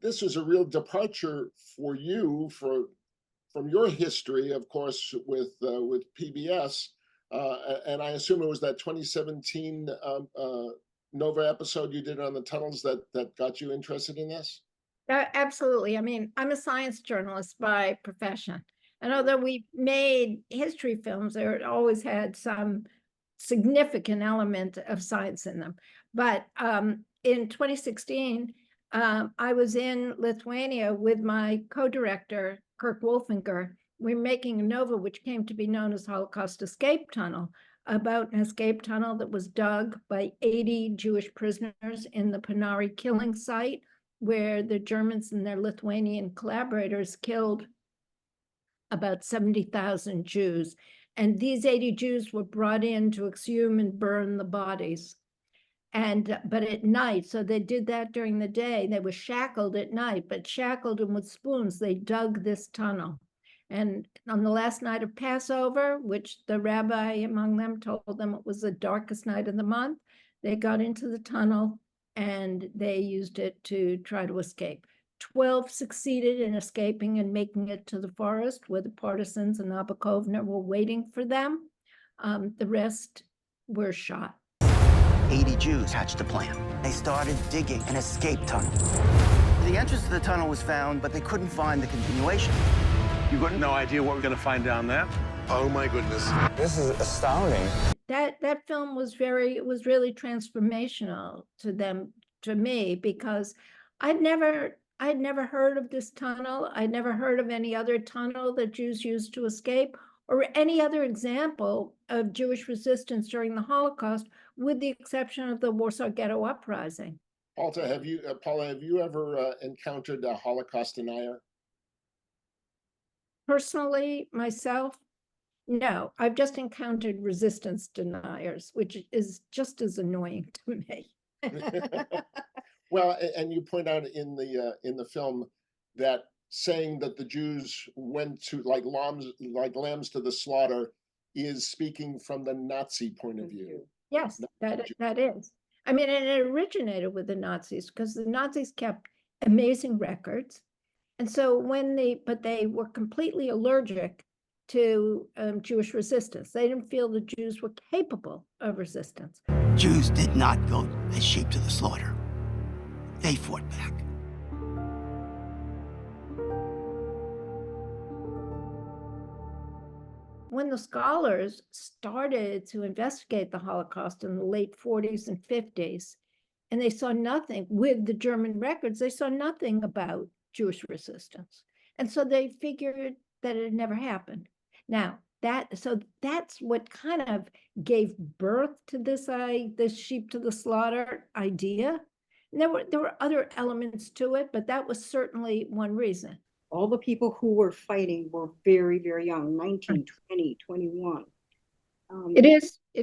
this was a real departure for you from your history, of course, with PBS, and I assume it was that 2017 Nova episode you did on the tunnels that got you interested in this. Absolutely. I mean, I'm a science journalist by profession. And although we made history films, there always had some significant element of science in them. But in 2016, I was in Lithuania with my co-director, Kirk Wolfinger. We're making a Nova, which came to be known as Holocaust Escape Tunnel, about an escape tunnel that was dug by 80 Jewish prisoners in the Panari killing site, where the Germans and their Lithuanian collaborators killed about 70,000 Jews. And these 80 Jews were brought in to exhume and burn the bodies. But at night, so they did that during the day. They were shackled at night, but shackled and with spoons, they dug this tunnel. And on the last night of Passover, which the rabbi among them told them it was the darkest night of the month, they got into the tunnel and they used it to try to escape. 12 succeeded in escaping and making it to the forest where the partisans in Abakovna were waiting for them. The rest were shot. 80 Jews hatched a plan. They started digging an escape tunnel. The entrance to the tunnel was found, but they couldn't find the continuation. You've got no idea what we're going to find down there? Oh my goodness. This is astounding. That film was really transformational to me, because I'd never heard of this tunnel. I'd never heard of any other tunnel that Jews used to escape, or any other example of Jewish resistance during the Holocaust, with the exception of the Warsaw Ghetto Uprising. Paula, have you ever encountered a Holocaust denier? Personally, myself, no. I've just encountered resistance deniers, which is just as annoying to me. Well, and you point out in the film that saying that the Jews went to like lambs to the slaughter is speaking from the Nazi point of view. Yes, that is. I mean, and it originated with the Nazis, because the Nazis kept amazing records. And so but they were completely allergic to Jewish resistance. They didn't feel the Jews were capable of resistance. Jews did not go as sheep to the slaughter. They fought back. When the scholars started to investigate the Holocaust in the late 40s and 50s, and they saw nothing with the German records, they saw nothing about Jewish resistance. And so they figured that it had never happened. Now, that's what kind of gave birth to this sheep to the slaughter idea. And there were other elements to it, but that was certainly one reason. All the people who were fighting were very, very young, 19, 20, 21. It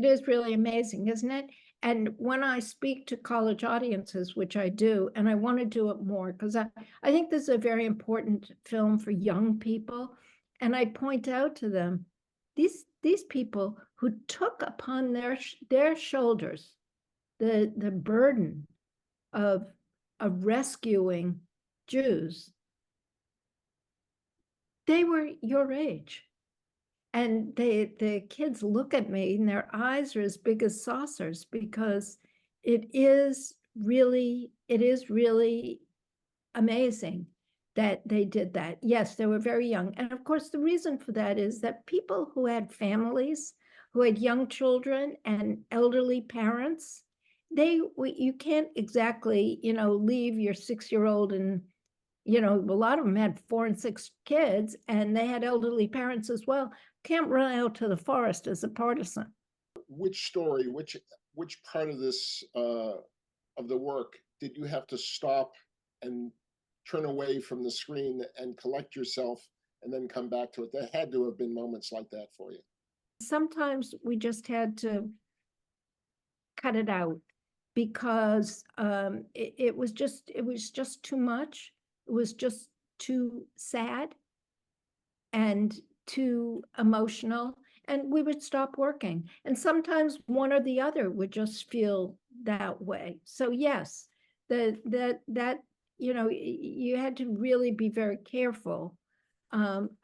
is really amazing, isn't it? And when I speak to college audiences, which I do, and I want to do it more, because I think this is a very important film for young people. And I point out to them, these people who took upon their shoulders the burden of rescuing Jews, they were your age. And the kids look at me and their eyes are as big as saucers, because it is really amazing that they did that. Yes, they were very young. And of course, the reason for that is that people who had families, who had young children and elderly parents, you can't exactly, leave your 6-year-old and, a lot of them had 4 and 6 kids, and they had elderly parents as well. Can't run out to the forest as a partisan. Which story, which part of this of the work did you have to stop and turn away from the screen and collect yourself and then come back to it? There had to have been moments like that for you. Sometimes we just had to cut it out, because it was just too much. It was just too sad and too emotional, and we would stop working. And sometimes one or the other would just feel that way. So yes, that you had to really be very careful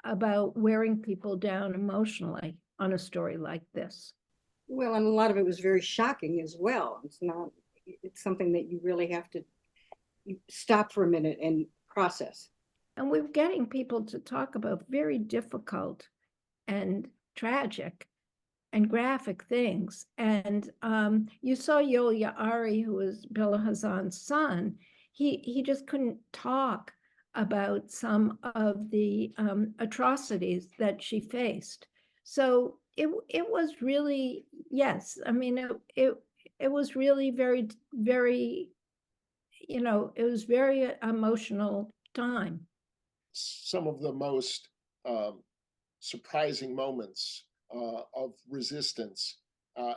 about wearing people down emotionally on a story like this. Well, and a lot of it was very shocking as well. It's something that you really have to stop for a minute and process. And we're getting people to talk about very difficult and tragic and graphic things. And you saw Yolia Ari, who was Bella Hassan's son. He just couldn't talk about some of the atrocities that she faced. So it was really, yes, I mean, it was really very, very, it was very emotional time. Some of the most surprising moments of resistance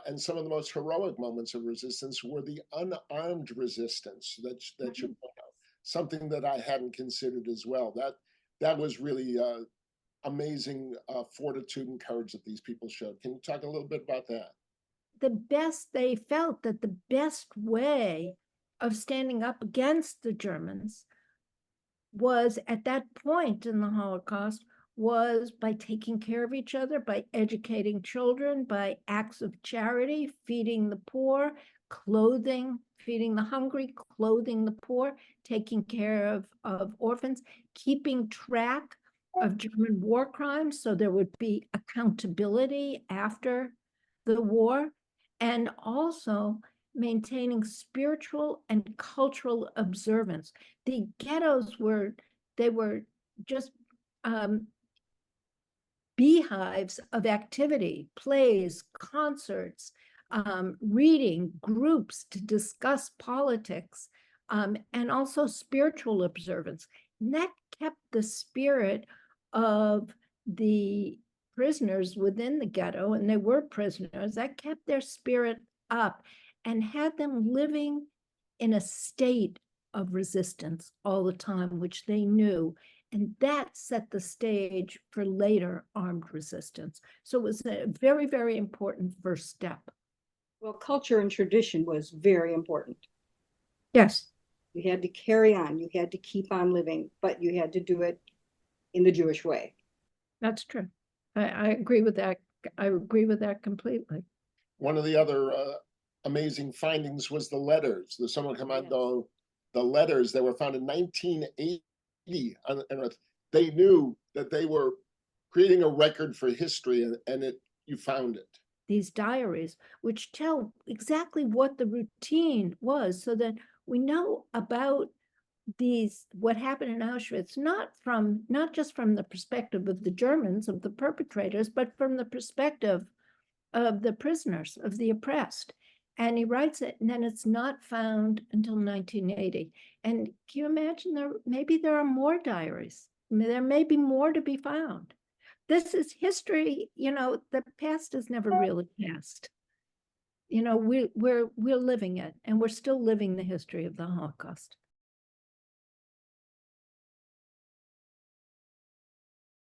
and some of the most heroic moments of resistance were the unarmed resistance that you point out. Something that I hadn't considered as well. That was really amazing fortitude and courage that these people showed. Can you talk a little bit about that? They felt that the best way of standing up against the Germans was, at that point in the Holocaust, was by taking care of each other, by educating children, by acts of charity, feeding the poor, feeding the hungry, clothing the poor, taking care of orphans, keeping track of German war crimes so there would be accountability after the war, and also maintaining spiritual and cultural observance. The ghettos were just beehives of activity, plays, concerts, reading, groups to discuss politics, and also spiritual observance. And that kept the spirit of the prisoners within the ghetto, and they were prisoners, that kept their spirit up and had them living in a state of resistance all the time, which they knew. And that set the stage for later armed resistance. So it was a very, very important first step. Well, culture and tradition was very important. Yes. You had to carry on, you had to keep on living, but you had to do it in the Jewish way. That's true. I agree with that. I agree with that completely. One of the other amazing findings was the letters, the Sommer Commando, the letters that were found in 1980 on Earth. They knew that they were creating a record for history, and you found it. These diaries, which tell exactly what the routine was, so that we know about what happened in Auschwitz, not just from the perspective of the Germans, of the perpetrators, but from the perspective of the prisoners, of the oppressed. And he writes it, and then it's not found until 1980. And can you imagine, maybe there are more diaries? There may be more to be found. This is history, the past is never really past. We're living it, and we're still living the history of the Holocaust.